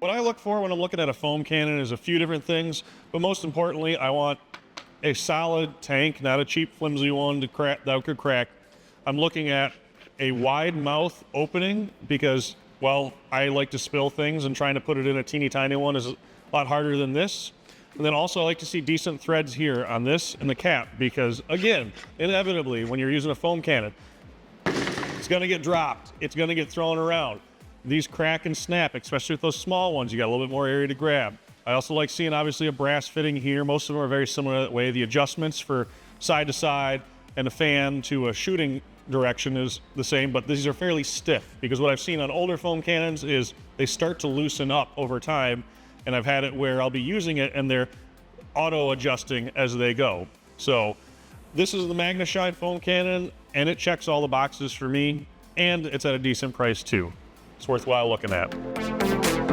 What I look for when I'm looking at a foam cannon is a few different things, but most importantly, I want a solid tank, not a cheap flimsy one to crack, that could crack. I'm looking at a wide mouth opening because, well, I like to spill things, and trying to put it in a teeny tiny one is a lot harder than this. And then also I like to see decent threads here on this and the cap because, again, inevitably when you're using a foam cannon, it's gonna get dropped, it's gonna get thrown around. These crack and snap, especially with those small ones, you got a little bit more area to grab. I also like seeing obviously a brass fitting here. Most of them are very similar that way. The adjustments for side to side and a fan to a shooting direction is the same, but these are fairly stiff because what I've seen on older foam cannons is they start to loosen up over time, and I've had it where I'll be using it and they're auto adjusting as they go. So this is the Magna Shine foam cannon, and it checks all the boxes for me, and it's at a decent price too. It's worthwhile looking at.